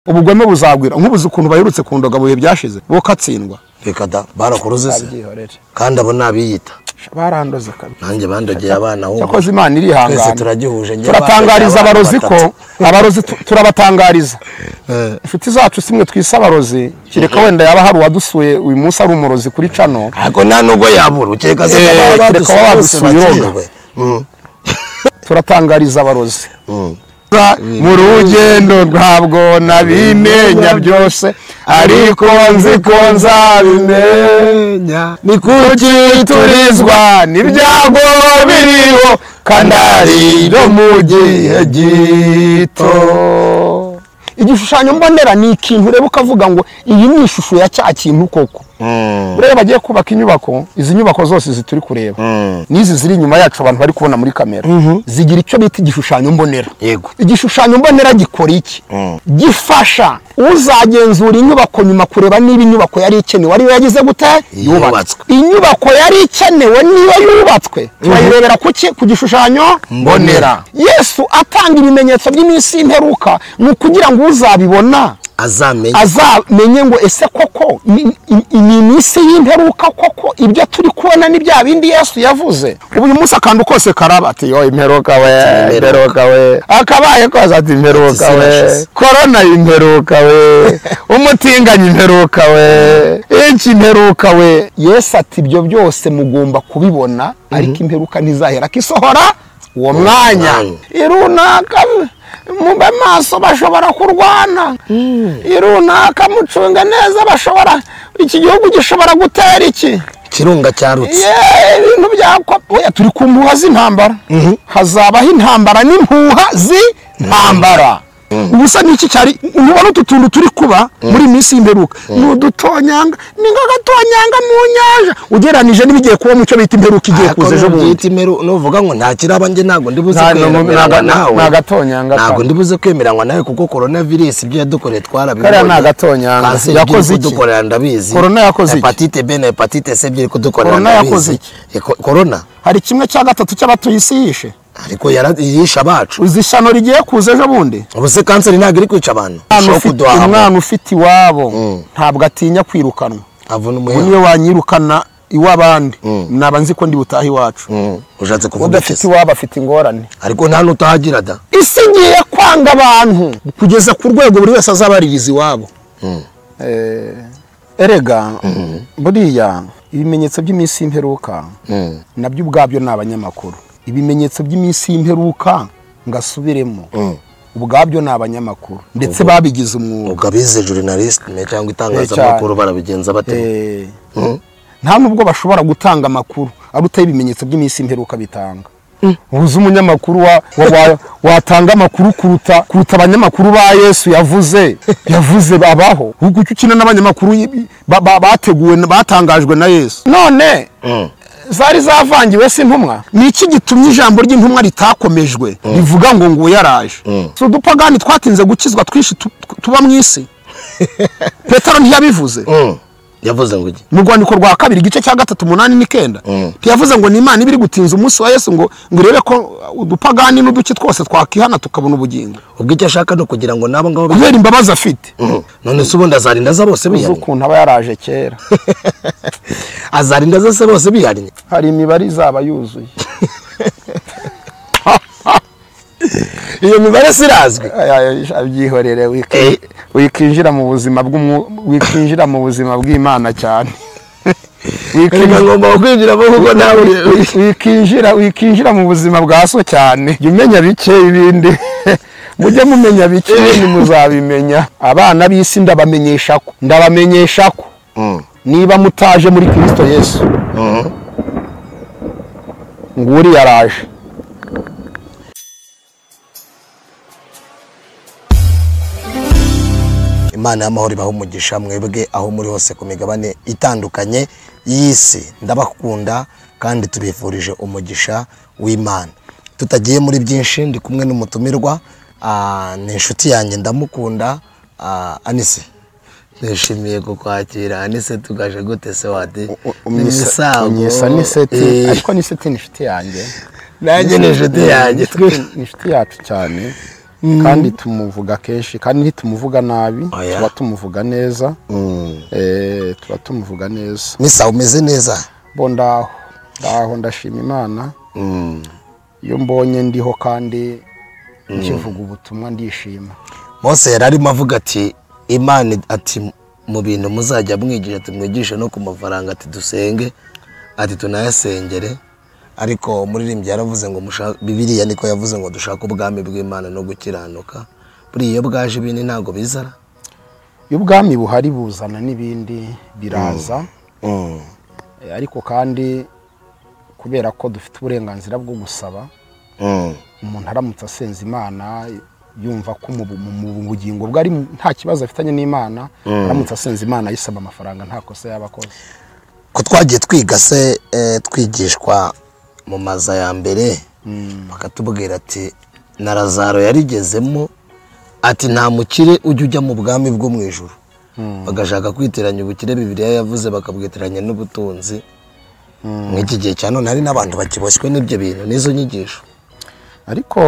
ubugome buzagwira nk'ubuzi ukuntu bayirutse ku ndoga buye byashize bo katsindwa reka da barakuruze se kandi abo nabiyita barandoze kabi nanjye bandogeye abana ho cyakoze Imana irihangana twese turagihuje turatangariza abarozi ko abarozi turabatangariza inshuti zacu simwe twisa abarozi kireka wenda yaba hari wadusuye uyu munsi ari umurozi kuri cano ariko nta nubwo yabura ukeka se badusuye turatangariza abarozi mu rugendo ntabwo nabimenya byose ariko nzi ko nzabimenya ni kuki turizwa n'ibyago biriho kandi ari no mu gihe gito igishushanyo mbonera ni ikintu ureba ukavuga ngo iyi ni ishusho ya cya kintu koko bureba bagiye kubaka inyubako izi nyubako zose zituri kureba nizi ziri inyuma yacu abantu bari kubona muri kamera zigira icyo bita igishushanyo mbonera yego igishushanyo mbonera gikora iki gifasha uzagenzura inyubako nyuma kureba niba inyubako yari ikenewe ariyo yagize gute yubatswe inyubako yari ikenewe niyo yubatswe turayirebera ku gishushanyo mbonera Yesu atanga ibimenyetso by'iminsi y'imperuka ni kugira ngo uzabibona azamenye ngo ese koko ni iminsi y'imperuka koko ibyo turi kubona ni bya bindi Yesu yavuze uyu munsi akandu kose karaba ati yo imperuka we akabaye koza ati imperuka we corona imperuka we umutinganya imperuka we iki imperuka we Yesu ati ibyo byose mugomba kubibona ariko imperuka ntizahera kisohora uwo mwanya irunaka mube maso bashobora kurwana irunaka mucunga neza bashobora iki gihugu gishobora gutera iki kirunga cyarutse ibintu byako oya turi ku mpuha z'intambara hazabaho intambara n'impuha z'intambara ubusa n'iki cyari ubona ututundu turi kuba muri minsi y'imperuka n'udutonyanga n'ingagatonyanga mu nyanja ugeranije n'ibigiye kuba mucyo bita imperuka igiye kuza ejo bundi nuvuga ngo nta kiraba nge nago ndibuze kwemeranywa nawe nagatonyanga nago ndibuze kwemeranywa nawe kuko coronavirus ibyo yadukoreye twarabibonye kare nagatonyanga yakoze iki dukorera ndabizi corona yakoze iki hepatite B na hepatite C biri kudukorera corona yakoze iki corona hari kimwe cya gatatu cy'abatuye yishe ariko yarisha bacu uzishano rigiye kuza ejo bundi ubuse kanseri ntago iri kwica abantu umwana ufite iwabo ntabwo atinya kwirukanwa avuna umuyaga niyo wanyirukana iwabandi naba nzi ko ndi butaha iwacu ushatse kuvuga udafite iwabo afite ingorane ariko nta nutahagira da isi ngiye kwanga abantu kugeza ku rwego buri wese azabaririza iwabo erega buriya ibimenyetso by'iminsi y'imperuka nabyo ubwabyo ni abanyamakuru ibimenyetso by'iminsi y'imperuka ngasubiremo ubwabyo ni abanyamakuru ndetse babigize umwuga ugabize journalist cyangwa itangazamakuru barabigenza bate nta nubwo bashobora gutanga amakuru arutaye ibimenyetso by'iminsi y'imperuka bitanga ubuze umunyamakuru watanga amakuru kuruta abanyamakuru ba Yesu yavuze babaho ubwo ukina n'abanyamakuru bateguwe batangajwe na Yesu none zari zavangiwe se intumwa ni iki gitumye ijambo ry'intumwa ritakomejwe rivuga ngo yaraje so dupagani twatinze gukizwa twishi tuba mu isi Petero ntiyabivuze yavuze ngo iki mu rwandiko rwa kabiri igice cya 3:8-9 yavuze ngo ni Imana ibiri gutinza umunsi wa Yesu ngo irebe ko udupagani n'uduki twose twakihana tukabona ubugingo ubwo icyo ashaka no kugira ngo nabo ngabo kubera imbabazi afite none se ubundi azarinda za bose bihanye ukuntu aba yaraje kera azarinda zose bose bihanye hari imibare izaba yuzuye iyo mibare sirazwe abyihorere wikinjira mu buzima bw'Imana cyane ngomba kwinjira mu kuko nawe wikinjira mu buzima bwa so cyane umenya bike ibindi mujye mumenya bike ibindi muzabimenya abana b'isi ndabamenyesha ko niba mutaje muri Kristo Yesu nguri yaraje Imana y'amahoro ibaho umugisha mwebwe aho muri hose ku migabane itandukanye y'isi ndabakunda kandi tubifurije umugisha w'Imana tutagiye muri byinshi ndi kumwe n'umutumirwa ni inshuti yanjye ndamukunda Anise nishimiye kukwakira Anise tugaje gute se wadi Umwisa Niseti ariko Niseti ni inshuti yanjye nanjye ni inshuti yanjye ni inshuti yacu cyane kandi tumuvuga kenshi kandi ntitumuvuga nabi tuba tumuvuga neza tuba tumuvuga neza. Misa umeze neza? Bo ndaho ndashima Imana. Iyo mbonye ndiho kandi nkivuga ubutumwa ndishima. Mose yararimo avuga ati Imana ati mu bintu muzajya mwigisha ati mwigishe no ku mafaranga ati dusenge ati tunayasengere, ariko umuririmbyi yaravuze ngo Bibiliya niko yavuze ngo dushaka ubwami bw'Imana no gukiranuka. Buri iyo bwaje ibindi ntago bizara. Iyo ubwami buhari buzana n'ibindi biraza. Ariko kandi kubera ko dufite uburenganzira bwo gusaba, umuntu aramutse asenze Imana yumva ko mu bugingo bwari nta kibazo afitanye n'Imana, aramutse asenze Imana yisaba amafaranga nta kosa yabakoze. Ko twagiye twiga se twigishwa mu maza ya mbere bakatubwira ati na Lazaro yarigezemo ati nta mukire ujya mu bwami bwo mu ijuru. Bagashaka kwiteranya ubukire Bibiliya yavuze bakabwitiranya n'ubutunzi. Nk'iki gihe cyane hari n'abantu bakiboshywe n'ibyo bintu n'izo nyigisho, ariko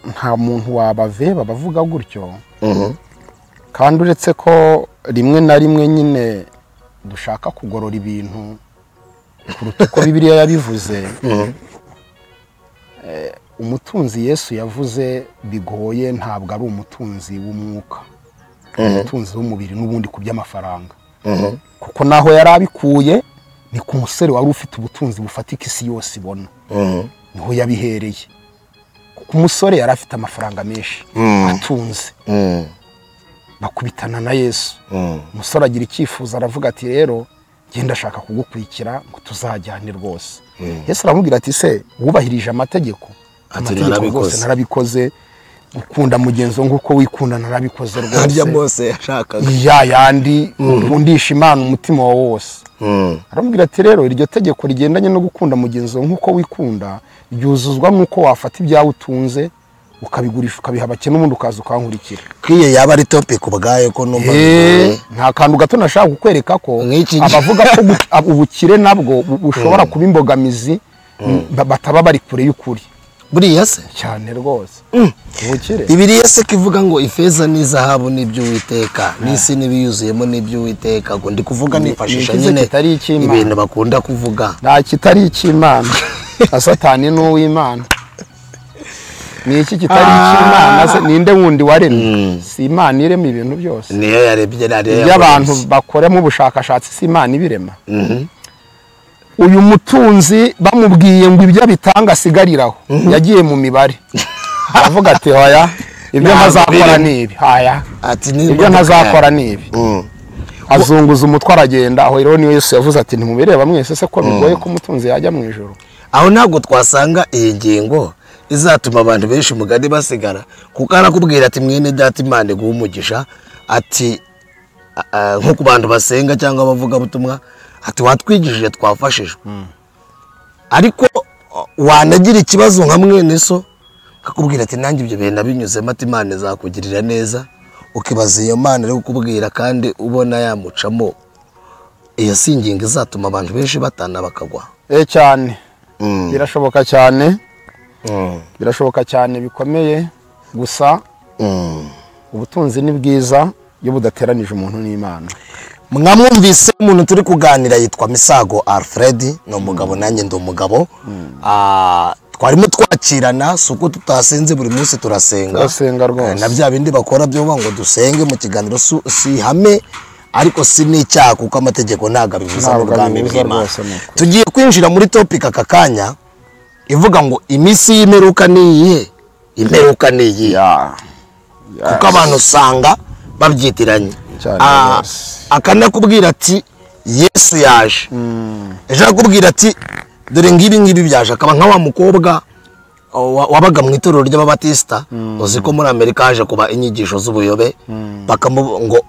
nta muntu wabaveba bavuga gutyo. Kandi uretse ko rimwe na rimwe nyine dushaka kugorora ibintu kuruta uko Bibiliya yabivuze. Umutunzi Yesu yavuze bigoye ntabwo ari umutunzi w'umwuka, umutunzi w'umubiri n'ubundi ku by'amafaranga. Kuko naho yari abikuye ni ku musore wari ufite ubutunzi bufatika isi yose ibona, niho yabihereye. Kuko umusore yari afite amafaranga menshi atunze, bakubitana na Yesu. Umusore agira icyifuzo aravuga ati rero genda ashaka kugukurikira ngo tuzajyane rwose. Yesu aramubwira ati se wubahirije amategeko? Amategeko rwose narabikoze. Ukunda mugenzo nguko wikunda narabikoze rwose. Harya Mose yashakaga yandi ukundisha Imana umutima wawe wose. Aramubwira ati rero iryo tegeko rigendanye no gukunda mugenzo nguko wikunda ryuzuzwa nuko wafata ibyawe utunze ukabigurisha ukabiha abakene n'ubundi ukaza ukankurikira. Kiye yaba ari topic ubwaye ko numva nta kantu gato nashaka kukwereka ko abavuga ko ubukire nabwo bushobora kuba imbogamizi bataba bari kure y'ukuri. Buriya se cyane rwose ubukire. Bibiliya se kivuga ngo ifeza n'izahabu n'ibyo Uwiteka n'isi n'ibiyuzuyemo n'ibyo Uwiteka, ngo ndi kuvuga nifashisha nyine ibintu bakunda kuvuga. Nta kitari icy'Imana. Satani n'uw'Imana. Ni iki kitari icy'Imana se ninde wundi waremye? Si Imana irema ibintu byose. Niyo yarebye nare y'abantu bakoremo ubushakashatsi si Imana ibirema. Uyu mutunzi bamubwiye ngo ibyo bitanga sigariraho yagiye mu mibare aravuga ati hoya ibyo ntazakora nibi ati ibyo ntazakora nibi. Azunguza umutwe aragenda. Aho rero niyo Yesu yavuze ati ntimubireba mwese se ko bigoye ko umutunzi yajya mu ijuru. Aho ntabwo twasanga iyi ngingo izatuma abantu benshi mugari basigara, kuko arakubwira ati mwene data Imana iguha umugisha ati nko ku bantu basenga cyangwa bavuga butumwa ati watwigishije twafashijwe. Ariko wanagira ikibazo nka mwene so akakubwira ati nanjye ibyo bintu binyuzemo ati Imana izakugirira neza, ukibaza iyo Mana rero kukubwira kandi ubona yamucamo. Iyo singinga izatuma abantu benshi batana bakagwa cyane. Birashoboka cyane. Birashoboka cyane bikomeye. Gusa ubutunzi ni bwiza iyo budateranije umuntu n'Imana. Mwamwumvise umuntu turi kuganira yitwa Misago Alfred, no umugabo nanjye ndi umugabo. Twarimo twakirana suko tutasenze buri munsi turasenga rwose. Na bya bindi bakora byo ngo dusenge mu kiganiro si hame, ariko si n'icyaha kuko amategeko ntago abivuza n'ubwami bw'Imana. Tugiye kwinjira muri topic aka kanya ivuga ngo iminsi y'imperuka niyihe? Imperuka niyihe? Kuko abantu usanga babyitiranye. Akanakubwira ati Yesu yaje. Ejo akubwira ati dore ngibi byaje. Akaba nka wa mukobwa wabaga mu itorero ry'ababatista, uzi ko muri Amerika haje kuba inyigisho z'ubuyobe,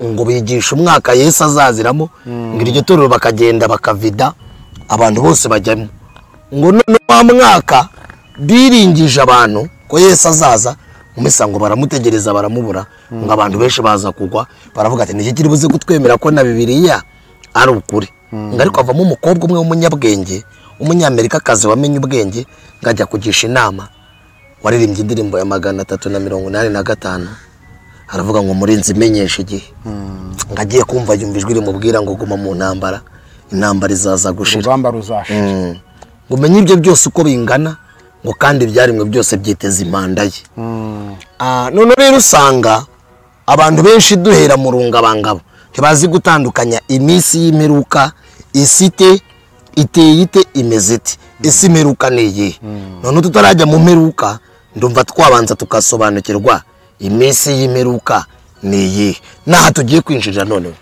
ngo bigisha umwaka Yesu azaziramo, ngo iryo torero bakagenda bakavida abantu bose bajyamo, ngo none wa mwaka biringije abantu ko Yesu azaza, umusango baramutegereza baramubura, ngo abantu benshi baza kugwa baravuga ati niki kiri buze kutwemera ko na Bibiliya ari ukuri. Ngo ariko avamo umukobwa umwe w'umunyabwenge, umunyamerika kazi wamenye ubwenge, ngajya kugisha inama waririmbye indirimbo ya 385 aravuga ngo murinzi menyesha igihe ngagiye kumva yumva ijwi rimubwira ngo guma mu ntambara intambara izaza gushira urugamba ruzashira ngo menye ibyo byose uko bingana ngo kandi byarimwe byose byiteze impanda ye none rero usanga abantu benshi duhera mu rungabangabo ntibazi gutandukanya iminsi y'imperuka isite iteyite imezete isi imperuka niye none tutarajya mu mperuka ndumva twabanza tukasobanukirwa iminsi y'imperuka niye naha tugiye kwinjira none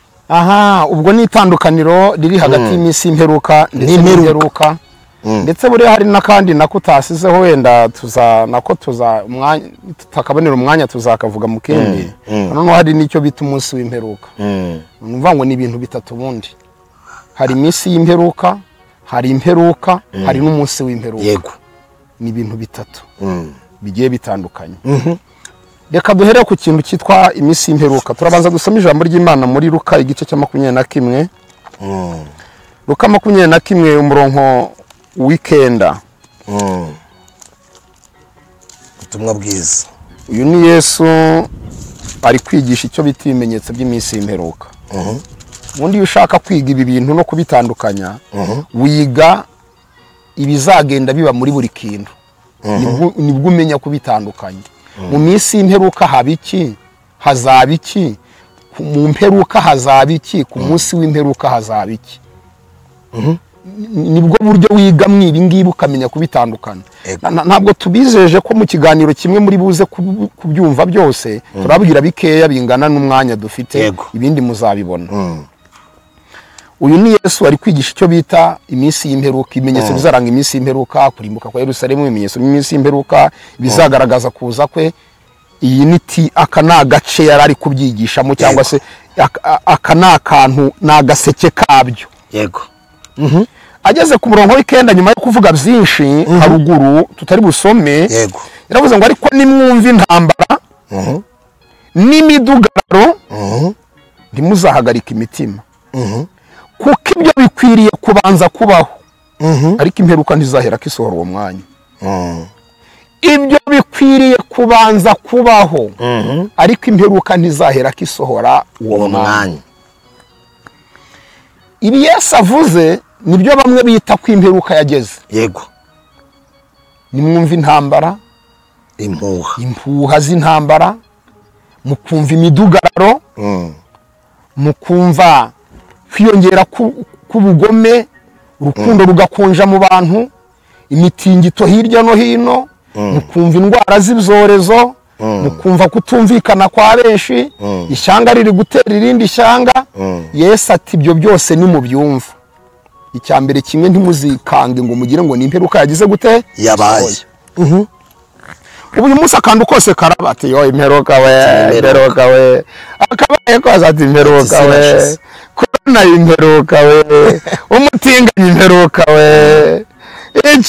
ubwo ni itandukaniro riri hagati y'iminsi y'imperuka n'imperuka ndetse buri hari nakandi nako utasizeho wenda tutakabonera umwanya tuzakavuga mu kindi none hari nicyo bita umunsi w'imperuka numva ngo ni ibintu bitatu bundi hari iminsi y'imperuka hari imperuka hari n'umunsi w'imperuka yego ni ibintu bitatu bigiye bitandukanye reka duhere ku kintu cyitwa iminsi y'imperuka turabanza dusoma ijambo ry'Imana muri Luka igice cya 21 Luka 21 umurongo w'ikenda ubutumwa bwiza uyu ni Yesu ari kwigisha icyo bita ibimenyetso by'iminsi y'imperuka ubundi ushaka kwiga ibi bintu no kubitandukanya wiga ibizagenda biba muri buri kintu nibwo umenya kubitandukanya mu minsi y'imperuka haba iki hazaba iki mu mperuka hazaba iki ku munsi w'imperuka hazaba iki nibwo buryo wiga mwibi ngibi ukamenya kubitandukana ntabwo tubizeje ko mu kiganiro kimwe muri buze kubyumva byose turabwira bikeya bingana n'umwanya dufite ibindi muzabibona uyu ni Yesu ari kwigisha icyo bita iminsi y'imperuka ibimenyetso bizaranga iminsi y'imperuka kurimbuka kwa Yerusalemu ibimenyetso by'iminsi y'imperuka bizagaragaza kuza kwe iyi niti aka nagace yarari kubyigishamo cyangwa se aka nakantu nagaseke kabyo yego ageze ku murongo w'ikenda nyuma yo kuvuga byinshi haruguru tutari busome yego yaravuze ngo ariko nimwumva intambara n'imidugararo ntimuzahagarika imitima kuko ibyo bikwiriye kubanza kubaho ariko imperuka ntizahera kisohora uwo mwanya ibyo bikwiriye kubanza kubaho ariko imperuka ntizahera kisohora uwo mwanya ibi Yesu avuze nibyo bamwe bita ko imperuka yageze yego nimwumva intambara impuha z'intambara mukumva imidugararo mukumva kwiyongera k'ubugome urukundo rugakonja mu bantu imitingito hirya no hino mukumva indwara z'ibyorezo mukumva kutumvikana kwa benshi ishyanga riri gutera irindi ishyanga Yesu ati ibyo byose ni mu byumva icyambere kimwe ntimuzikange ngo mugire ngo ni imperuka yagize gute yabaye ubu munsi akantu kose karabati yo imperuka we akabaye ko azati imperuka we korona imperuka we umutinganya imperuka we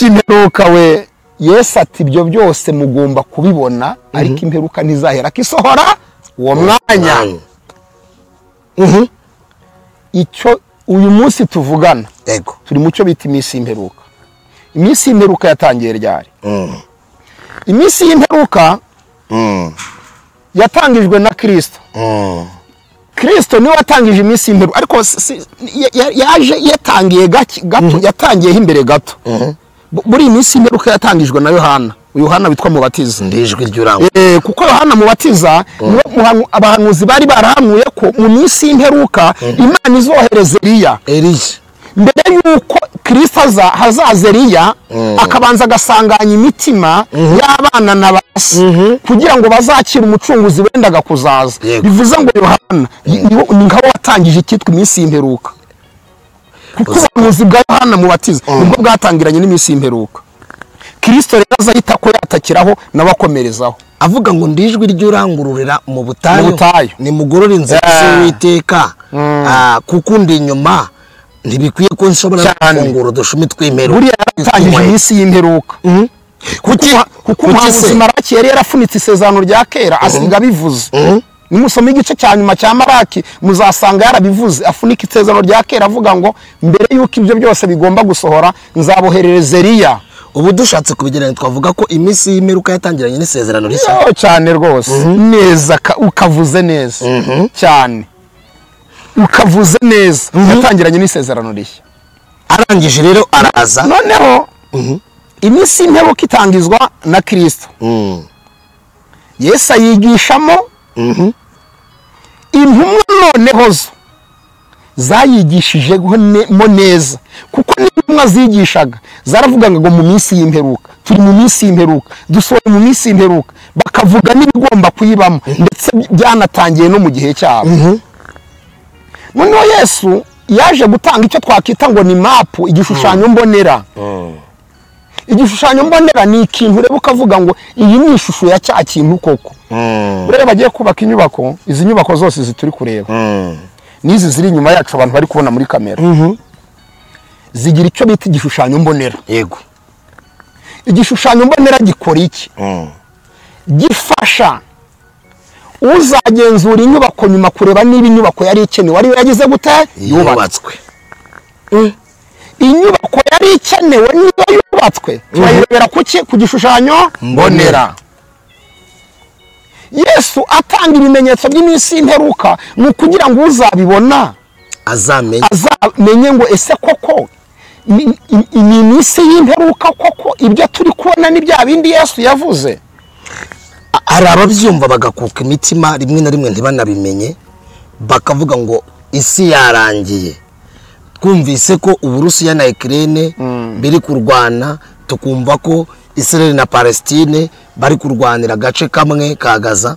imperuka we Yesu ati ibyo byose mugomba kubibona ariko imperuka ntizahera kisohora uwo mwanya icyo uyu munsi tuvugana yego turi mu cyo bita iminsi y'imperuka iminsi y'imperuka yatangiye ryari iminsi y'imperuka yatangijwe na Kristo Kristo niwe watangije iminsi y'imperuka ariko yaje yatangiye gato yatangiyeho imbere gato buri iminsi y'imperuka yatangijwe na Yohana witwa Mubatiza ndijwe ry'urango kuko Yohana Mubatiza abahanuzi bari barahanuye ko mu minsi y'imperuka Imana izohereza Eliya mbere yuko Kristo hazaza Eliya akabanza agasanganya imitima y'abana na basi kugira ngo bazakira umucunguzi wendaga kuzaza bivuze ngo Yohana ni nkaho watangije icyitwa iminsi y'imperuka kuko ubuhanuzi bwa Yohana Mubatiza nibwo bwatangiranye n'iminsi y'imperuka Kristo rero azahita ko yatakiraho nabakomerezaho avuga ngo ndijwi ry'urangururira mu butayu ni mugorora inzira z'Uwiteka kuko ndi inyuma ntibikwiye ko nshobora kongora dushumi tw'imperuka buri yaratangije iminsi y'imperuka kuko umuhanuzi Maraki yari yarafunitse isezerano rya kera asiga bivuze nimusoma igice cya nyuma cya Maraki muzasanga yarabivuze afunika isezerano rya kera avuga ngo mbere yuko ibyo byose bigomba gusohora nzaboherereza Eliya ubu dushatse kubigeranya twavuga ko iminsi y'imperuka yatangiranye n'isezerano rishya cyane rwose neza ukavuze neza cyane ukavuze neza yatangiranye n'isezerano rishya arangije rero araza noneho iminsi y'imperuka itangizwa na Kristo Yesu ayigishamo intumwa noneho zo zayigishije mo neza kuko n'intumwa zigishaga zaravugaga ngo mu minsi y'imperuka turi mu minsi y'imperuka dusohoye mu minsi y'imperuka bakavuga n'ibigomba kuyibamo ndetse byanatangiye no mu gihe cyabo noneho Yesu yaje gutanga icyo twakita ngo ni mapu igishushanyo mbonera igishushanyo mbonera ni ikintu ureba ukavuga ngo iyi ni ishusho ya cya kintu koko ureba bagiye kubaka inyubako izi nyubako zose zituri kureba nizi ziri inyuma yacu abantu bari kubona muri kamera zigira icyo bita igishushanyo mbonera yego igishushanyo mbonera gikora iki gifasha uzagenzura inyubako nyuma kureba niba inyubako yari ikenewe ariyo yagize gute yubatswe inyubako yari ikenewe niba yubatswe turayirebera kuki ku gishushanyo mbonera Yesu atanga ibimenyetso by'iminsi y'imperuka ni kugira ngo uzabibona azamenye ngo ese koko ni iminsi y'imperuka koko ibyo turi kubona ni bya bindi Yesu yavuze hari ababyumva bagakuka imitima rimwe na rimwe ntibanabimenye bakavuga ngo isi yarangiye twumvise ko Uburusiya na Ukraine biri kurwana tukumva ko Israel na Palestine bari kurwanira gace kamwe ka Gaza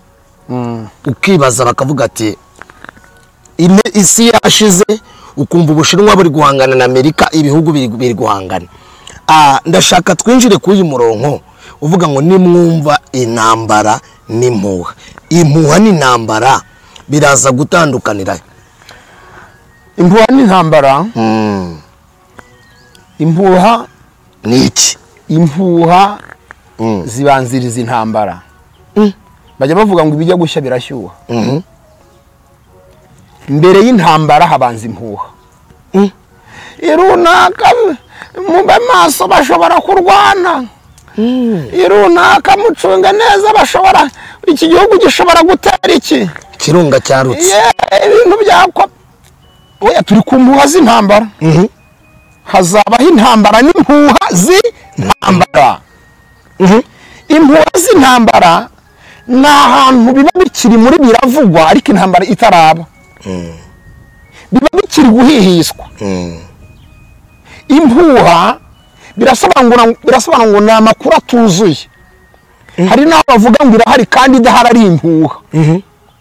ukibaza bakavuga ati isi yashize ukumva Ubushinwa buri guhangana na Amerika ibihugu biri guhangana ndashaka twinjire kuri murongo uvuga ngo nimwumva intambara n'impuha impuha n'intambara biraza gutandukanira impuha n'intambara impuha ni iki impuha zibanziriza intambara bajya bavuga ngo ibijya gushya birashyuha mbere y'intambara habanza impuha irunaka mu maso bashobora kurwana irunaka mucunga neza bashobora iki gihugu gishobora gutera iki kirunga cyarutse ibintu byakwa oya turi ku mpuha z'intambara hazabaho intambara n'impuha z'intambara impuha z'intambara ni ahantu biba bikiri muri biravugwa ariko intambara itaraba biba bikiri guhihiswa impuha birasobanura ngo ni amakuru atuzuye hari n'aho bavuga ngo irahari kandi idahari ari impuha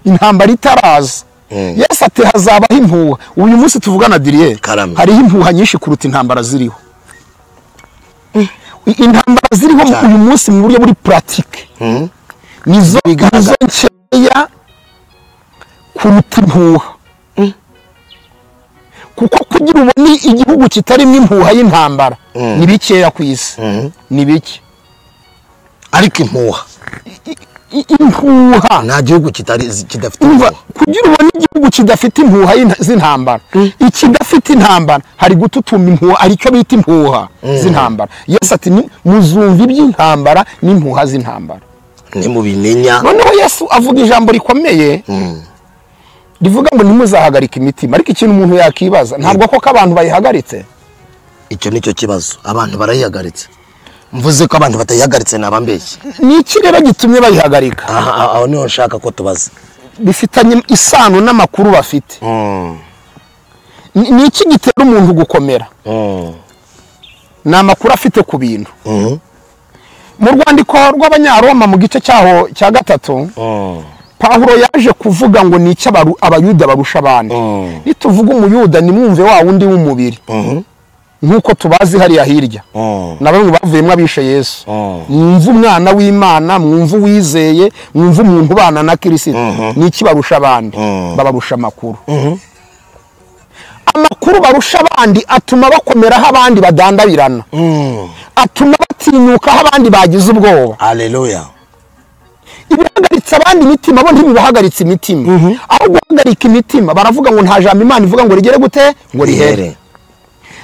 intambara itaraza Yesu ati hazabaho impuha uyu munsi tuvugana Adrien hariho impuha nyinshi kuruta intambara ziriho intambara ziriho uyu munsi mu buryo buri pratique nizo nkeya kuruta impuha kuko kugira ubone igihugu kitarimo impuha y'intambara ni bikeya ku isi ni bike ariko impuha nta gihugu kidafite impuha kugira ubone igihugu kidafite impuha z'intambara ikidafite intambara hari gututuma impuha haricyo bita impuha z'intambara Yesu ati muzumva iby'intambara n'impuha z'intambara nimubimenya noneho Yesu avuga ijambo rikomeye rivuga ngo ntimuzahagarike imitima ariko ikintu umuntu yakibaza ntabwo koko abantu bayihagaritse icyo nicyo kibazo abantu barayihagaritse mvuze ko abantu batayihagaritse nabambeshye ni iki rero gitumye bayihagarika aho niho nshaka ko tubaza bifitanye isano n'amakuru bafite ni iki gitera umuntu gukomera ni amakuru afite ku bintu mu rwandiko rw'Abanyaroma mu gice cyaho cya 3 Pawulo yaje kuvuga ngo ni icyo abayuda barusha abandi nituvuga umuyuda ni mwumve wa wundi w'umubiri nkuko tubazi hariya hirya na bamwe bavuyemo abishe Yesu mwumva umwana w'Imana mwumva uwizeye mwumva umuntu bana na Kristo ni iki barusha abandi babarusha amakuru amakuru barusha abandi atuma bakomeraho abandi badandabirana atuma batinyuka aho abandi bagize ubwoba haleluya ibihagaritse abandi imitima bo ntibibahagaritse imitima aho guhagarika imitima baravuga ngo nta jambo Imana ivuga ngo rigere gute ngo rihere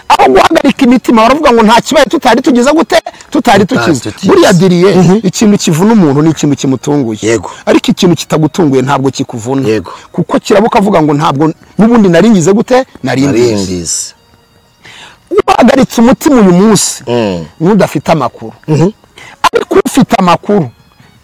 aho guhagarika imitima baravuga ngo nta kibaye tutari tugize gute tutari tukize buriya diriye ikintu kivuna umuntu ni ikintu kimutunguye ariko ikintu kitagutunguye ntabwo kikuvuna kuko kirabuka avuga ngo ntabwo n'ubundi naringize gute naringize uhagaritse umutima uyu munsi n'udafite amakuru ariko ufite amakuru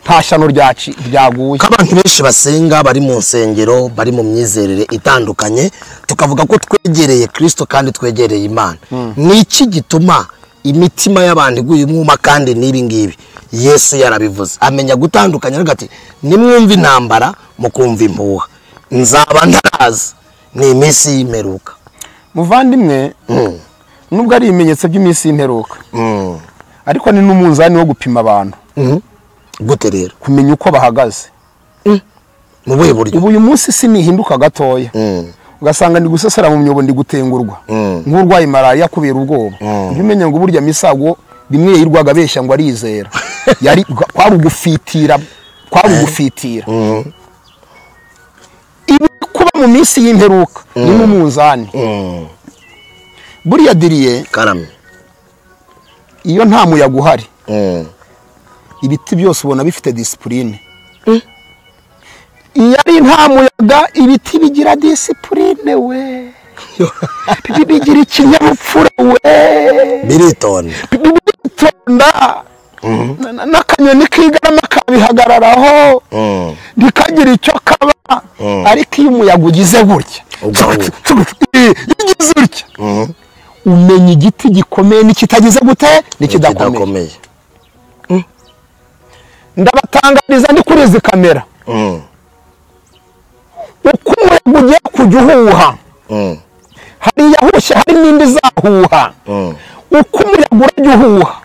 nta shyano ryaguye. Abantu benshi basenga bari mu nsengero bari mu myizerere itandukanye tukavuga ko twegereye Kristo kandi twegereye Imana. Ni iki gituma imitima y'abandi iguye umwuma kandi nibi ngibi Yesu yarabivuze amenya gutandukanya ati nimwumva intambara mukumva impuha nzaba ntaraza ni iminsi y'imperuka. Muvandimwe nubwo ari ibimenyetso by'iminsi y'imperuka ariko ni n'umunzani wo gupima abantu gute rero kumenya uko bahagaze mu buhe buryo. Ubu uyu munsi sinihinduka gatoya ugasanga ndi gusesera mu myobo ndi gutengurwa nk'urwaye malaria kubera ubwoba umenye ngo burya misago bimwe yirwaga beshya ngo arizera yari kwari gufitira ibi kuba mu minsi y'imperuka ni n'umunzani buriya diriye karame iyo nta muyaga uhari ibiti byose ubona bifite discipline iyo ari nta muyaga ibiti bigira discipline we bigira ikinyabupfura we biritonda n'akanyoni kigarama kabihagararaho ntikagira icyo kaba ariko iyo umuyaga ugize gutya ugize gutya umenya igiti gikomeye n'ikitagize gute n'ikidakomeye. Ndabatangariza ndi kuri izi kamera uko umuyaga ugiye kujya uhuha hari yahushye hari n'indi zahuha uko umuyaga urajya uhuha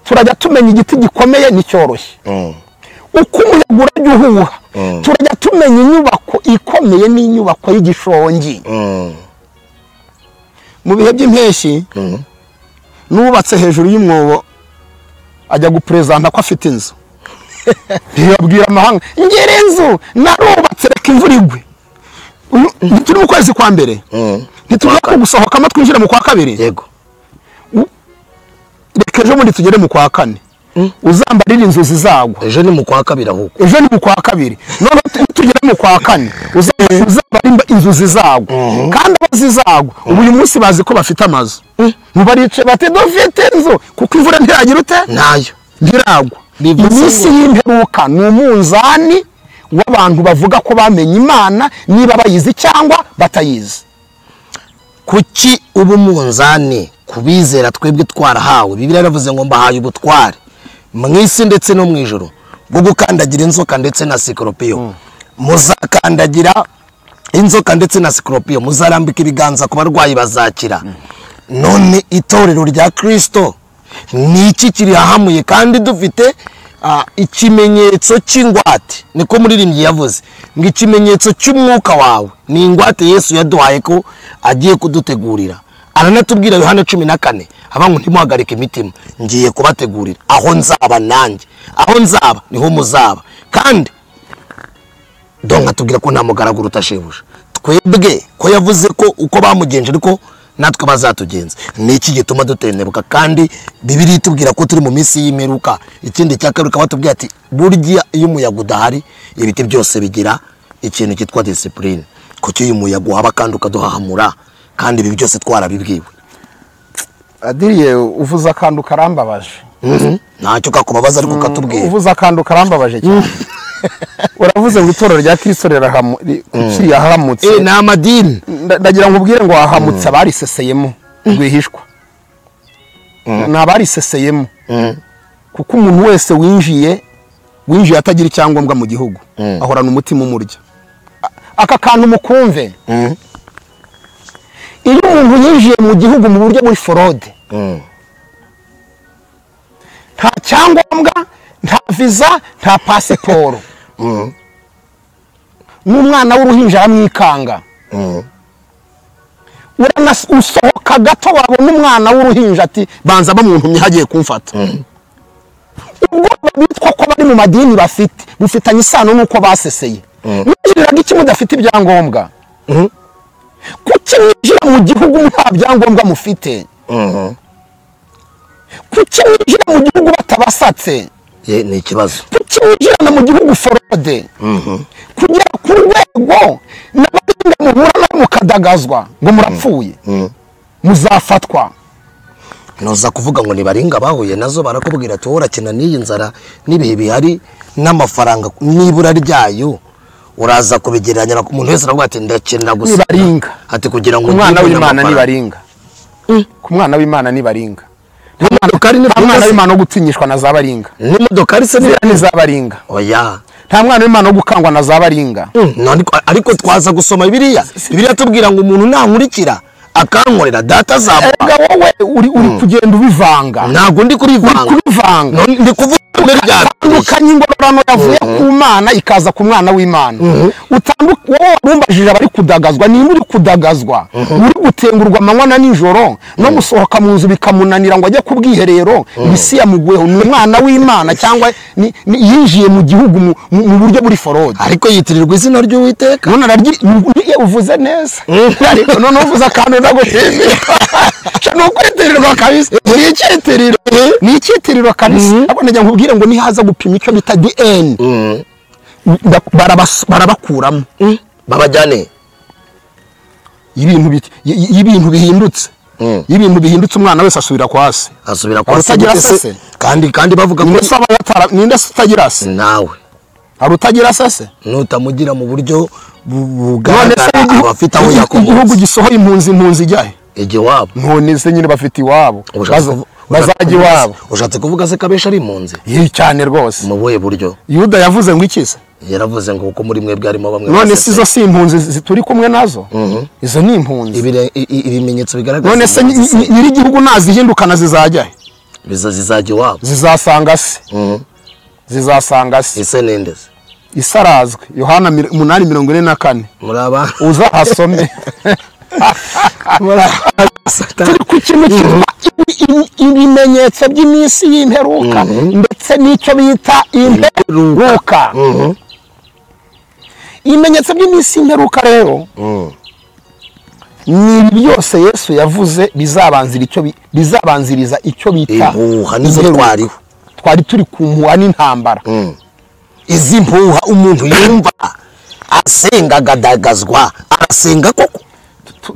turajya tumenya igiti gikomeye n'icyoroshye uko umuyaga urajya uhuha turajya tumenya inyubako ikomeye n'inyubako y'igishongi. Mu bihe by'impeshyi nubatse hejuru y'umwobo ajya guprezanta ko afite inzu ntiyabwira amahanga ngere inzu narubatse reka imvura igwe turi mu kwezi kwa mbere ntitugomba gusohokamo twinjira mu kwa kabiri yego reka ejo muri tugere mu kwa kane uzambarira inzozi zagwa ejo ni mu kwa kabiri ahubwo ejo ni mu kwa kabiri none tugere mu kwa kane uzambarira inzozi zagwa kandi abazizagwa ubu uyu munsi bazi ko bafite amazu mubarice bate dufite inzu kuko imvura ntiragira ute nayo ntiragwa. Iminsi y'imperuka ni umunzani w'abantu bavuga ko bamenye Imana niba bayizi cyangwa batayizi. Kuki ubu munzani kubizera twebwe twarahawe Bibiliya yaravuze ngo mbahaye ubutware mwisi ndetse no mwijuru bwo gukandagira inzoka ndetse na sikoropiyo muzakandagira inzoka ndetse na sikoropiyo muzarambika ibiganza ku barwayi bazakira. None itorero rya Kristo ni iki kiri hahamuye kandi dufite ikimenyetso cy'ingwate niko muririmbyi yavuze ngo ikimenyetso cy'umwuka wawe ni ingwate Yesu yaduhaye ko agiye kudutegurira. Aranatubwira Yohana 14 abangu ntimuhagarike imitima ngiye kubategurira aho nzaba nanjye aho nzaba niho muzaba kandi donka tubwira ko nta mugaraguro utashebuje twebwe ko yavuze ko uko bamugenje ariko natwe bazatugenza. Ni iki gituma dutenebuka kandi Bibiliya itubwira ko turi mu minsi y'imperuka. Ikindi cyakaruka batubwira ati burya iyo umuyaga udahari ibiti byose bigira ikintu cyitwa discipline kuko iyo umuyaga uhaba kandi ukaduhahamura kandi ibi byose twarabibwiwe. Adiriye uvuza akantu karambabaje ntacyo kakubabaza ariko katubwira uvuza akantu karambabaje cyane uravuze ngo itorero rya Kristo rirahamutse ni amadini ndagira ngo ubwire ngo ahamutse abariseseyemo rwihishwa n'abariseseyemo kuko umuntu wese winjiye atagira icyangombwa mu gihugu ahorana umutima umurya. Aka kantu mukumve iyo umuntu yinjiye mu gihugu mu buryo buri forode nta cyangombwa nta visa nta pasiporo n'umwana w'uruhinja aramwikanga usohoka gato wabona umwana w'uruhinja ati banza bamuntumye hagiye kumfata ubwo bitwa ko bari mu madini bufitanye isano nuko baseseye mwinjiriraga iki mudafite ibyangombwa kuki mwinjira mu gihugu nta byangombwa mufite kuki winjira mu gihugu batabasatse ni ikibazo kuki winjirana mu gihugu forode kugera ku rwego n'abarinda muhura no mukadagazwa ngo murapfuye muzafatwa noza kuvuga ngo nibaringa bahuye nazo barakubwira ati urakina n'iyi nzara n'ibihe bihari n'amafaranga nibura ryayo uraza kubigereranya ku muntu wese aravuga ati ndakenda gusa nibaringa ati kugira ngo umwana w'Imana nibaringa ku mwana w'Imana nibaringa umwana w'Imana wo gutinyishwa na zabaringa n'imodokari se ni zabaringa oya nta mwana w'Imana wo gukangwa na zabaringa ariko twaza gusoma Bibiliya tubwira ngo umuntu nankurikira akankorera data zaba wowe uri kugenda ubivanga ntago ndi kurivanga ndi kuvuga utandukanye ingororano yavuye ku Mana ikaza ku mwana w'Imana wowe warumbajije abari kudagazwa ni muri kudagazwa uri gutengurwa amanywa na nijoro no gusohoka mu nzu bikamunanira ngo ajye kubwiherero bisi yamugweho ni umwana w'Imana cyangwa yinjiye mu gihugu mu buryo buri forode ariko yitirirwa izina ry'Uwiteka none uvuze neza ariko none uvuze akantu ndagushimira no kwitirirwa kabisa ni icyitiriro kabisa abo najya nkubwire ngo nihaza gupima icyo bita DNA barabakuramo babajyane ibintu bihindutse umwana wese asubira kwase utagira se kandi bavuga ngo ninde utagira se nawe hari utagira se nutamugira mu buryo bugaragara abafite aho yakomotse igihugu gisohoye impunzi ijyahe igiwabo none se nyine bafite iwabo bazajya iwabo ushatse kuvuga se kabesha ari impunzi cyane rwose mu buhe buryo Yuda yavuze ngo iki se yaravuze ngo kuko muri mwebwe harimo bamwe none se izo si impunzi turi kumwe nazo izo ni impunzi ibimenyetso bigaragaza none se nyiri igihugu nazihindukana zizajya zizajya iwabo zizasanga se ise ninde isarazwe Yohana 8:44 muraba uzahasome turi ku kintu cyitwa ibimenyetso by'iminsi y'imperuka ndetse n'icyo bita imperuka ibimenyetso by'iminsi y'imperuka rero ni byose Yesu yavuze bizabanziriza icyo bita impuha nizo twari turi ku mpuha n'intambara izi mpuha umuntu yumva asenga agadagazwa arasenga koko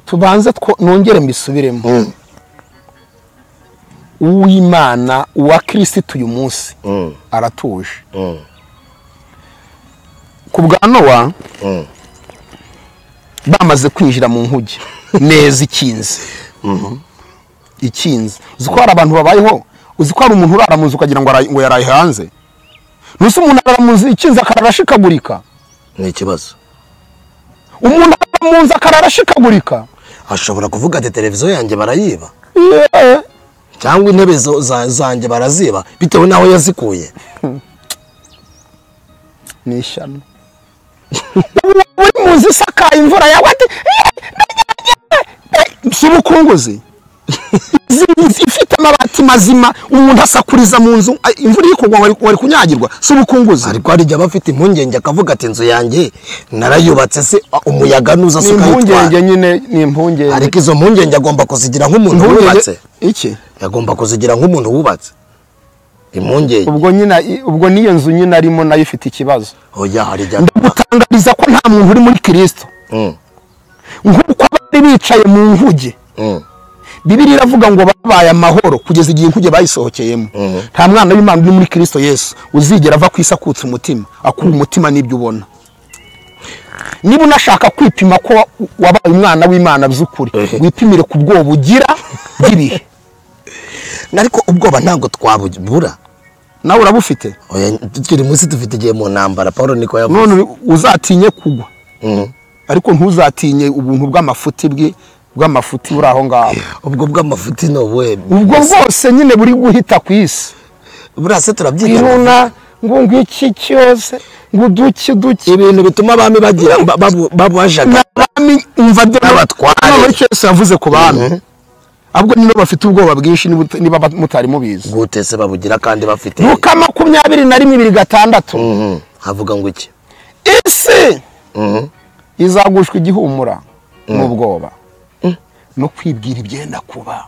tubanze nongere mbisubiremo uw'Imana uwa Kristo uyu munsi aratuje ku bwa Nowa bamaze kwinjira mu nkuge neza ikinze uzi ko hari abantu babayeho uzi ko hari umuntu urara mu nzu ukagira ngo yaraye hanze nusa umuntu arara mu nzu ikinze akararashikagurika ni ikibazo umuntu arara mu nzu akararashikagurika ashobora kuvuga ati televiziyo yanjye barayiba cyangwa intebe zanjye baraziba bitewe naho yazikuye ni ishyano uri mu nzu isakaye imvura yawe ati si ubukunguzi ifite amabati mazima umuntu asakuriza mu nzu imvura iri kugwa wari kunyagirwa si ubukunguzi ariko hari igihe abafite impungenge akavuga ati inzu yanjye narayubatse se umuyaga nuza se ukayitwara impungenge nyine ni impungenge ariko izo mpungenge agomba kuzigira nk'umuntu wubatse iki yagomba kuzigira nk'umuntu wubatse impungenge ubwo niyo nzu nyine arimo nayo ifite ikibazo oya hari igihe ndagutangariza ko nta muntu uri muri Kristo nk'uko bari bicaye mu nkuge Bibiliya iravuga ngo babaye amahoro kugeza igihe inkuge bayisohokeyemo nta mwana w'Imana uri muri Kristo Yesu uzigera ava kwisakutsa umutima akura umutima n'ibyo ubona niba unashaka kwipima ko wabaye umwana w'Imana by'ukuri wipimire ku bwoba ugira bw'ibihe ariko ubwoba ntabwo twabubura nawe urabufite oya tukiri munsi dufite igihe mu ntambara Paul niko yavuze none uzatinye kugwa ariko ntuzatinye ubuntu bw'amafuti buri aho ngaho ubwo bw'amafuti no we ubwo bwose nyine buri guhita ku isi burase turabyita iruna ngo ngiki cyose ngo duki ibintu bituma abami bagira babajaga abami umva n'abatware cyose yavuze ku bantu ahubwo nibo bafite ubwoba bwinshi niba mutari mubizi gute se babugira kandi bafite Luka 21:6 havuga ngo iki isi izagushwa igihumura n'ubwoba no kwibwira ibyenda kuba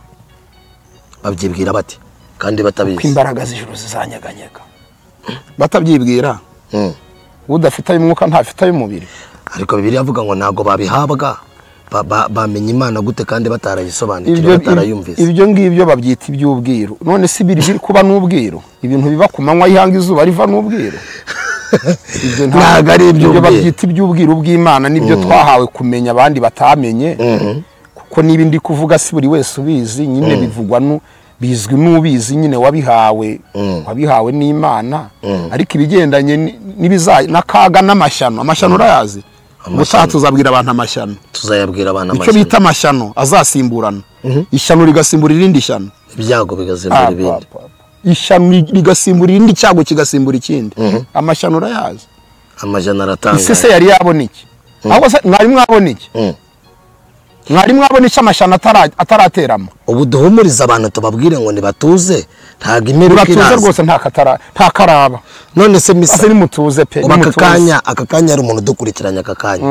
babyibwira bati kandi batabizi ko imbaraga z'ijuru zizanyeganyega batabyibwira udafite ay'umwuka ntafite ay'umubiri ariko Bibiliya avuga ngo ntago babihabwa bamenye Imana gute kandi batarayisobanukira batarayumvise ibyo ngibyo babyita iby'ubwiru none si biri kuba n'ubwiru ibintu biba ku manywa y'ihanga izuba riva n'ubwiru ibyo ntago ari ibyo babyita iby'ubwiru bw'Imana nibyo twahawe kumenya abandi batamenye kuko niba ndi kuvuga si buri wese ubizi nyine bivugwa bizwi n'ubizi nyine wabihawe n'Imana ariko ibigendanye n'akaga n'amashyano urayazi Gusa tuzabwira abantu amashyano tuzayabwira abantu amashyano icyo bita amashyano azasimburana ishyano rigasimbura irindi shyano ibyago bigasimbura ibindi ishyano rigasimbura irindi cyago kigasimbura ikindi amashyano urayazi amashyano aratanga ise yari yabona iki ahubwo mwari mwabona iki amashyano atarateramo ubu duhumuriza abantu tubabwire ngo nibatuze ntago imeruka iraza rwose nta karaba none se misa ni mutuze pe aka kanya ari umuntu dukurikiranya aka kanya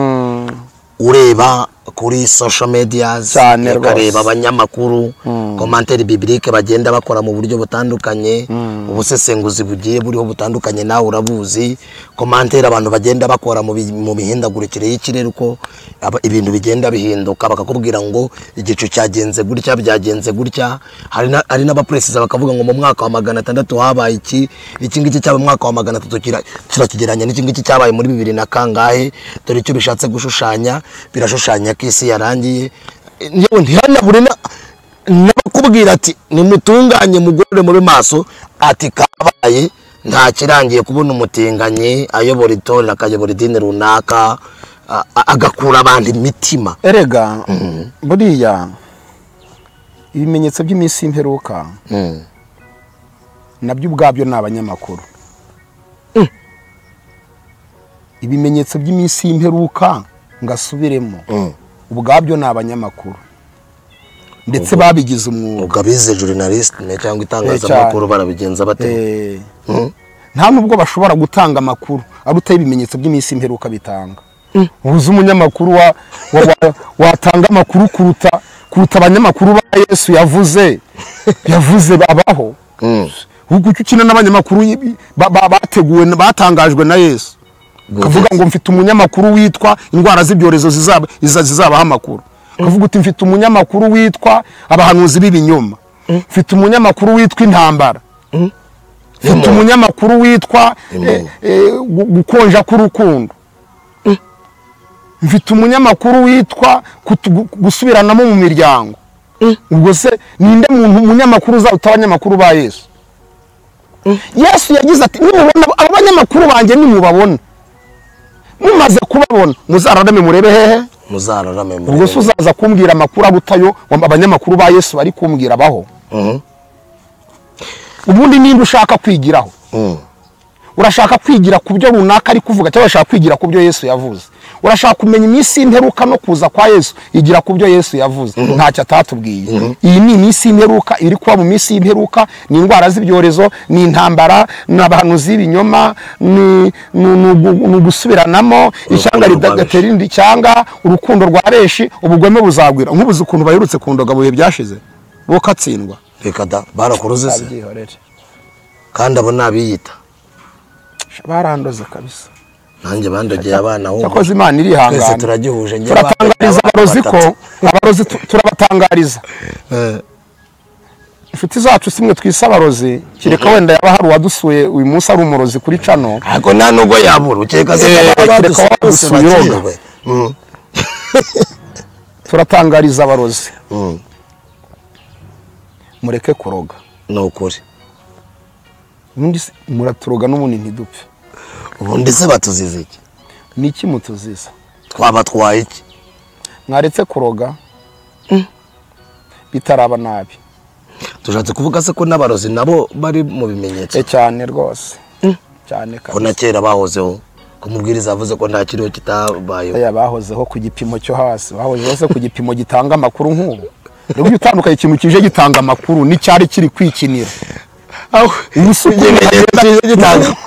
ureba kuri social media ukareba abanyamakuru commentaire biblique bagenda bakora mu buryo butandukanye ubusesenguzi bugiye buriho butandukanye nawe urabuzi commentaire abantu bagenda bakora mu mihindagurikire y'ikirere uko ibintu bigenda bihinduka bakakubwira ngo igicu cyagenze gutya byagenze gutya hari n'abapresiza bakavuga ngo mu mwaka wa 600 habaye iki ngiki cyaba mu mwaka wa 300 kirakigeranya n'iki ngiki cyabaye muri 2000 na kangahe dore icyo bishatse gushushanya birashushanya kisi yarangiye nyewe ntihanabure nakubwira ati nimutunganye mugore muri maso ati kabaye nta kirangiye kubona umutinganye ayobora itorero akayobora idini runaka agakura abandi imitima erega buriya ibimenyetso by'iminsi y'imperuka nabyo ubwabyo ni abanyamakuru ibimenyetso by'iminsi y'imperuka ngasubiremo ubwabyo ni abanyamakuru ndetse babigize umwuga ugabize journalist cyangwa itangazamakuru barabigenza bate nta nubwo bashobora gutanga amakuru arutaye ibimenyetso by'iminsi y'imperuka bitanga ubuze umunyamakuru watanga amakuru kuruta abanyamakuru ba Yesu yavuze babaho ubwo ukina n'abanyamakuru bateguwe batangajwe na Yesu kavuga ngo mfite umunyamakuru witwa indwara z'ibyorezo zizabaho amakuru kavuga uti mfite umunyamakuru witwa abahanuzi b'ibinyoma mfite umunyamakuru witwa intambara mfite umunyamakuru witwa gukonja k'urukundo mfite umunyamakuru witwa gusubiranamo mu miryango ubwo se ninde muntu umunyamakuru uzaruta abanyamakuru ba Yesu Yesu yagize ati nimubona abanyamakuru banjye nimubabona mumaze kubabona muzararame murebe hehe muzararame ubwo se uzaza kumbwira amakuru abutayo abanyamakuru ba Yesu bari kumbwira baho ubundi ninde ushaka kwigiraho urashaka kwigira ku byo runaka ari kuvuga cyangwa urashaka kwigira ku byo Yesu yavuze urashaka kumenya iminsi y'imperuka no kuza kwa Yesu igira ku byo Yesu yavuze ntacyo atatubwiye iyi ni iminsi y'imperuka iri kuba mu minsi y'imperuka ni indwara z'ibyorezo ni intambara n'abahanuzi b'ibinyoma ni gusubiranamo icyanga ridagatera irindi cyanga urukundo rwa benshi ubugome buzagwira nk'ubuze ukuntu bayirutse ku ndoga buye byashize bo katsindwa reka da barakuruze se kandi abo nabiyita barandoze kabisa nanjye bandogeye abana ho cyakoze Imana irihangana twese turagihuje turatangariza abarozi ko abarozi turabatangariza inshuti zacu simwe twisa abarozi kireka wenda yaba hari uwadusuye uyu munsi ari umurozi kuri cano ariko nta nubwo yabura ukeka se abadusuye turatangariza abarozi mureke kuroga ni ukuri ubundi muraturoga n'ubundi ntidupfe ubundi se batuzize iki niki mutuziza twabatwaye iki mwaretse kuroga bitaraba nabi tushatse kuvuga se ko n'abarozi nabo bari mu bimenyetso cyane rwose cyane ko na kera bahozeho kumubwiriza avuze ko nta kiriho kitabayeho bahozeho ku gipimo cyo hasi bahozeho se ku gipimo gitanga amakuru nk'ubu rero utandukanye ikintu kije gitanga amakuru n'icyari kiri kwikinira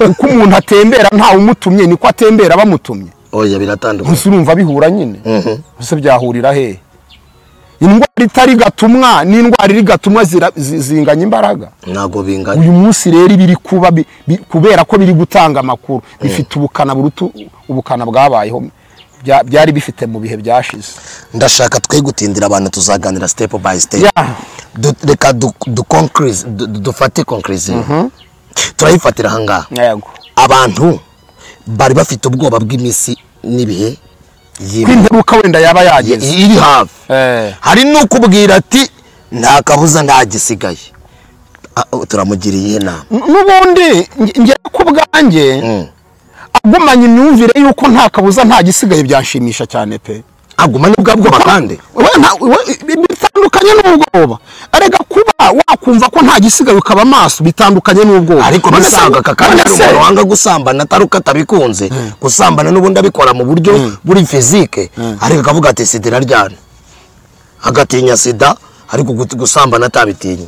uko umuntu atembera ntawe umutumye niko atembera bamutumye oya biratandukanye gusa urumva bihura nyine gusa byahurira he indwara itari gatumwa n'indwara iri gatumwa zinganya imbaraga ntago binganya. uyu munsi rero biri kuba kubera ko biri gutanga amakuru bifite ubukana burutu ubukana bwabayeho byari bifite mu bihe byashize. Ndashaka twe gutindira abantu tuzaganira step by step. Reka dufate conclusion. Turayifatira hanga. Yego. Abantu bari bafite ubwoba bw'imisi nibihe kw'imperuka wenda yaba yageze iri hafi. Hari no kubwira ati nta kabuza nta gisigaye. Turamugiriye inama. Nubundi ngiye kubwanjye agumanye imyumvire yuko nta kabuza nta gisigaye byanshimisha cyane pe. Agumanye ubwabwo bakande. Bitandukanye n'ubwoba. Arega kuba wakumva ko nta gisigaye ukaba maso bitandukanye n'ubwoba. Ariko bisaga kakandi ari wanga gusambana taruka tabikunze. Gusambana n'ubundi abikora mu buryo buri physique. Ariko akavuga ati sidira ryana. Agatinya sida ariko gusambana tabitinya.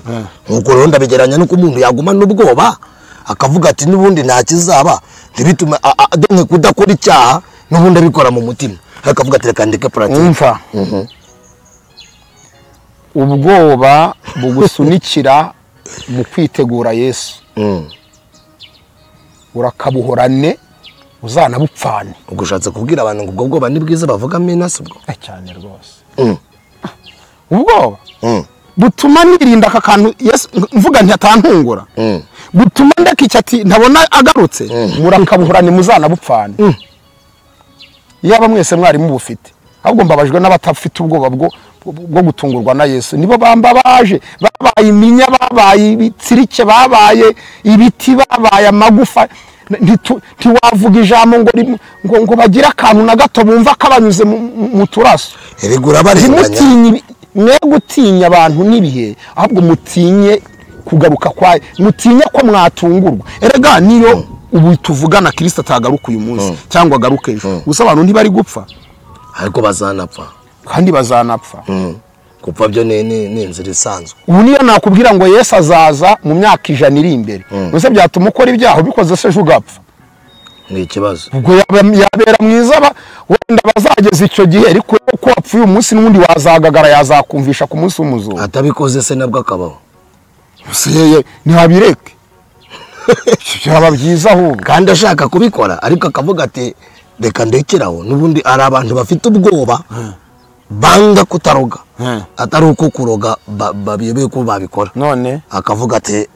Nkuko rero ndabigeranya nuko umuntu yaguma n'ubwoba akavuga ati nubundi nta kizaba ntibitume adonke kudakora icyaha nubundi abikora mu mutima. Akavuga ati reka ndeke pratique. Umva. Ubwoba bugusunikira mu kwitegura Yesu. Urakabuhorane uzana bupfane. Ugushatse kubwira abantu ngo ubwo bwoba ni bwiza bavuga menasi bwo. Cyane rwose. Ubwoba butuma nirinda akakantu Yesu mvuga nti atantungura. Butuma ndakicya ati ntabona agarutse murakabuhorane muzana bupfane. Yaba mwese mwari mubufite ahubwo mbabajwe n'abatafite ubwoba bwo gutungurwa na Yesu nibo babaye iminya babaye ibitsirike babaye ibiti babaye amagufa ntiwavuga ijambo ngo bagira akantu na gato bumva kabanyuze mu turaso. Erigura barenganya mwe gutinya abantu nibihe ahubwo mutinye kugaruka kwaye mutinye ko mwatungurwa. Erega niyo ubu tuvugana Kristo atagaruka uyu munsi cyangwa agaruka ejo gusa abantu ntibari gupfa ariko bazanapfa kandi bazanapfa. Gupfa byo ni inzira isanzwe. Ubu niyo nakubwira ngo Yesu azaza mu myaka 100 iri imbere gusa byatuma ukora ibyaha bikoze se ugapfa ni ikibazo. Ubwo yabera mwiza wenda bazageza icyo gihe ariko ko wapfuye umunsi n'undi wazagagara yazakumvisha ku munsi w'umuzuko atabikoze se nabwo akabaho ntihabireke. Byaba byiza ahubwo kandi ashaka kubikora ariko akavuga ati reka ndekeraho nubundi ari abantu bafite ubwoba banga kutaroga atari uko kuroga babiyebe ko babikora none akavuga ati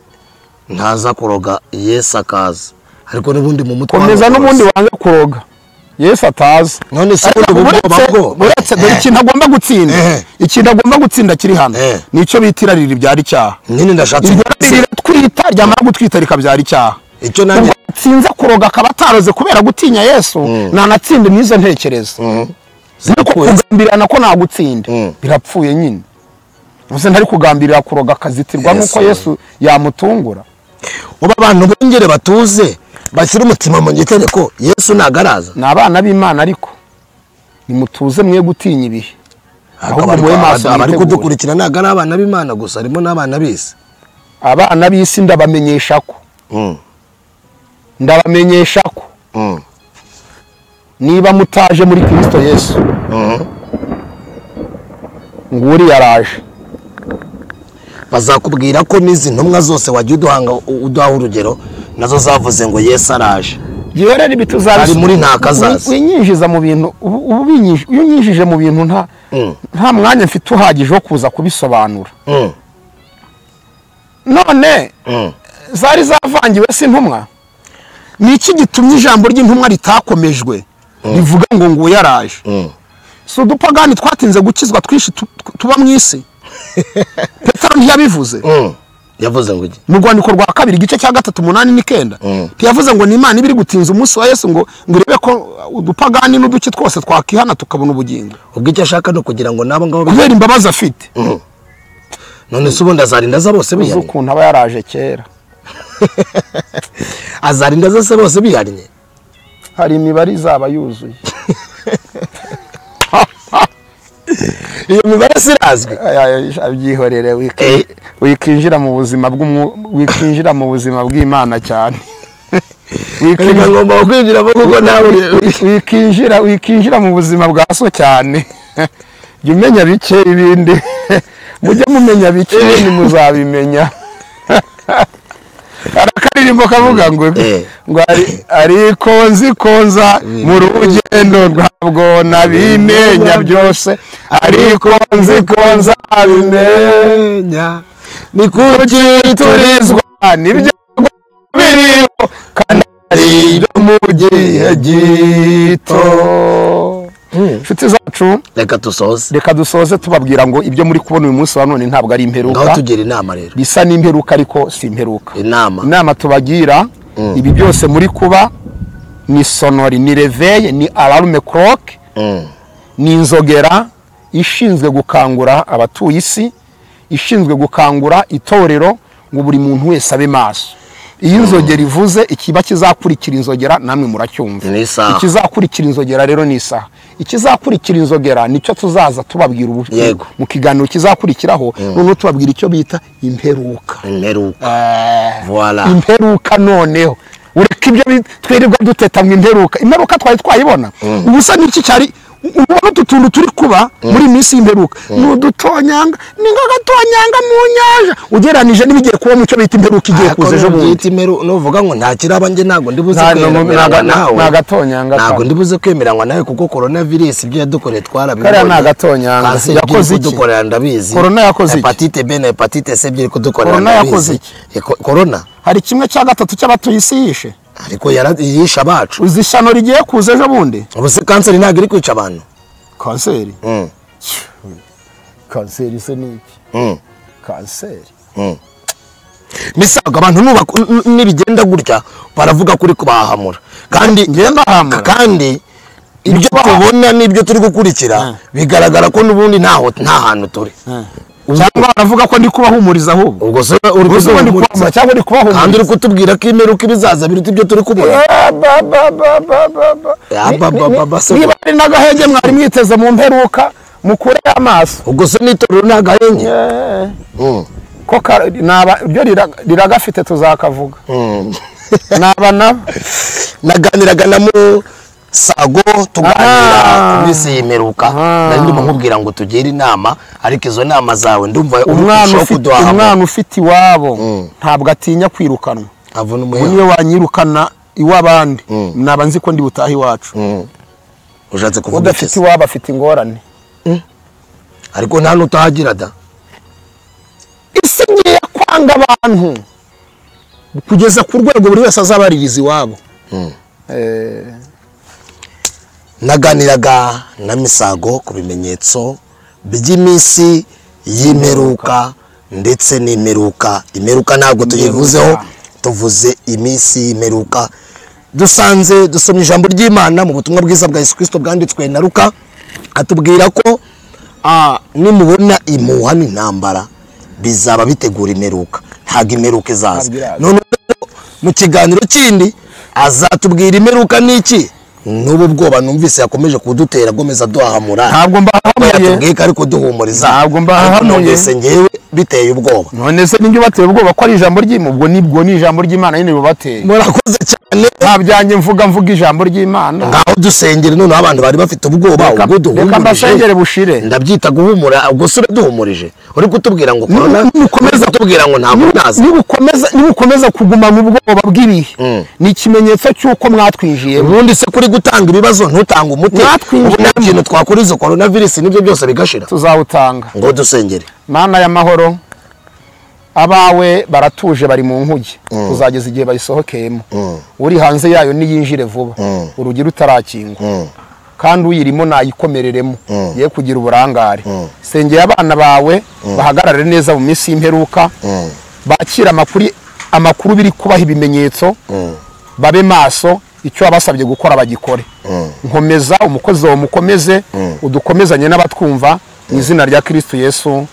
ntaza kuroga Yesu akaza ariko nubundi mu mutwe komeza nubundi wanze kuroga Yesu ataza. None se ubwoba bwo uretse dore ikintu agomba gutsinda ikintu agomba gutsinda kiri hano nicyo bitirarira ibyari cyaha. Nyine ndashatse twita ryamara gutwita rikabyara icyaha. Icyo nanjye tsinza kuroga kabataroze kubera gutinya Yesu nanatsinda nizo ntekerezo. Ziko kugambirana ko nagutsinda birapfuye nyine. Uze ntari kugambirira kuroga kazitirwa nuko Yesu yamutungura. Uba abantu bongere batuze bashyira umutima mu gitereko Yesu nagaraza. Nabana b'Imana ariko nimutuze mwe gutinya ibihe. Ahubwo mwe maso abari kudukurikira nagara abana b'Imana gusa arimo n'abana b'isi. Abana b'isi ndabamenyesha ko ndabamenyesha ko niba mutaje muri Kristo Yesu nguri yaraje bazakubwira ko nizi ntumwa zose wagiye uduhanga uduha urugero nazo zavuze ngo Yesu araje. Yerere bituzari muri ntakazaza winyinjiza mu bintu ubu binyije iyo nyinjije mu bintu nta mwanya mfite uhagije wo kuza kubisobanura. None zari zavangiwe se ntumwa niki gitumye ijambo ry'intumwa ritakomejwe rivuga ngo yaraje. So dupagani twatinze gukizwa twishi tuba mu isi. Petero ntiyabivuze. Yavuze ngo iki? Mu rwandiko rwa 2 igice cya 3:8-9 yavuze ngo ni Imana ibiri gutinza umunsi wa Yesu ngo irebe ko udupagani n'uduki twose twakihana tukabona ubugingo. Ubwo icyo ashaka no kugira ngo nabo ngabo kubera imbabazi afite. None se ubundi azarinda za bose bihanye ukuntu aba yaraje kera. Azarinda zose bose bihanye. Hari imibare izaba yuzuye. Iyo mibare sirazwe abyihorere wikinjira mu buzima wikinjira mu buzima bw'Imana cyane. Ngomba kwinjira kuko nawe wikinjira mu buzima bwa so cyane. jya umenya bike ibindi mujye mumenya bike ibindi muzabimenya. Arakaririmbo kavuga ngo ariko nzikonza mu rugendo rwabwo nabimenya byose, ariko nzikonza bimenya ni kugiturizwa nibyo biriho kandi ari mu gihe gito. Inshuti zacu reka dusoze tubabwira ngo ibyo muri kubona uyu munsi wa none ntabwo ari imperuka. Ngaho tugira inama rero, bisa n'imperuka ariko si imperuka. Inama tubagira ibi byose muri kuba ni sonori, ni reveil, ni alarme clock, ni inzogera ishinzwe gukangura abatuye isi, ishinzwe gukangura itorero ngo buri muntu wese abe maso. Iyi inzogera ivuze ikiba kizakurikira inzogera namwe muracyumva. Ikizakurikira inzogera rero ni isaha. Ikizakurikira inzogera nicyo tuzaza tubabwira ubu mu kiganiro kizakurikiraho, none tubabwira icyo bita imperuka. Voilà. Imperuka noneho ureka ibyo twirirwa duteta mu imperuka. Imperuka twari twayibona. Ubusa n'iki cyari ubona tutuntu turi kuba muri minsi y'imperuka. N'udutonyanga ninga gatonyanga mu nyanja ugeranije nibigiye kuba mu cyo bita imperuka igiye kuza ejo bundi. Nuvuga ngo nta kiraba nje ntago ndibuze kwemeranywa nawe. Nagatonyanga ntago ndibuze kwemeranywa nawe kuko coronavirus ibyo yadukoreye twarabibonye. Kare nagatonyanga yakoze iki? Dukorera ndabizi. Corona yakoze iki? Hepatite B na hepatite C byo kudukorera. Corona yakoze iki? Corona hari kimwe cya gatatu cy'abatuye isi yishe. Ariko yisha bacu. Uzishano rigiye kuza ejo bundi. Ubuse kanseri ntago iri kwica abantu. Kanseri? Kanseri se niki? Kanseri. Misago abantu nibigenda gutya baravuga kuri kubahamura. Kandi ngenda hamura. Kandi ibyo tubona nibyo turi gukurikira bigaragara ko nubundi nta hantu turi. Cyangwa baravuga ko ndi kubahumuriza ahubwo. Ubwo se uri kubahumuriza cyangwa ndi kubahumuriza. Kandi uri kutubwira ko imeruka ibizaza biruta ibyo turi kubona. Niba ari n'agahenge mwari mwiteze mu mperuka mukure amaso. Ubwo se n'itorero n'agahenge. Ko naba byo riragafite tuzakavuga. Naba naganiraga na Sago tuganira ku minsi y'imeruka, nari ndimo nkubwira ngo tugire inama, ariko izo nama zawe ndumva umwana ufite iwabo ntabwo atinya kwirukanwa. Avuna umuyaga. Niyo wanyirukana iw'abandi naba nzi ko ndi butaha iwacu. Ushatse kuvuga udafite iwabo afite ingorane. Ariko nta nutahagira da. Isi ngiye kwanga abantu kugeza ku rwego buri wese azabaririza iwabo. Naganiraga na Misago ku bimenyetso by'iminsi y'imperuka ndetse n'imperuka. Imperuka ntabwo tuyivuzeho, tuvuze iminsi y'imperuka. Dusomye ijambo ry'Imana mu butumwa bwiza bwa Yesu Kristo bwanditswe na Luka, atubwira ko nimubona impuha n'intambara bizaba bitegura imperuka, ntabwo imperuka izaza. None mu kiganiro kindi azatubwira imperuka n'iki. Nubu bwoba numvise yakomeje kudutera gomeza duhahamura. Ntabwo mbahamuye. Tubwika ariko duhumuriza. Ntabwo mbahamuye. None ngewe biteye ubwoba. None se ninjye bateye ubwoba ko ari ijambo ry'Imana, ubwo nibwo ni ijambo ry'Imana nyine bubateye. Murakoze cyane. Ntabyanjye mvuga ijambo ry'Imana. Ngaho dusengere none abantu bari bafite ubwoba ubwo duhumurije. Reka mbasengere bushire. Ndabyita guhumura, ubwo sura duhumurije. Uri kutubwira ngo corona ukomeza tubwira ngo ntabwo naza. Nibukomeza kuguma mu bwoba bw'ibihe. Ni ikimenyetso cyuko mwatwinjiye. Ubundi se kuri gutanga ibibazo ntutanga umuti. Nta kintu twakora izo coronavirus nibyo byose bigashira. Tuzawutanga. Ngo dusengere. Mana y'amahoro, abawe baratuje bari mu nkuge, uzageza igihe bayisohokeyemo. Uri hanze yayo niyinjire vuba, urugira utarakingwa, kandi uyirimo nayikomereremo ye kugira uburangare. Sengera abana bawe bahagarare neza mu minsi y'imperuka, bakira amakuru biri kubaha ibimenyetso, babe maso, icyo abasabye gukora bagikore. Nkomeza umukozi wawe mukomeze, udukomezanye n'abatwumva mu izina rya Kristo Yesu.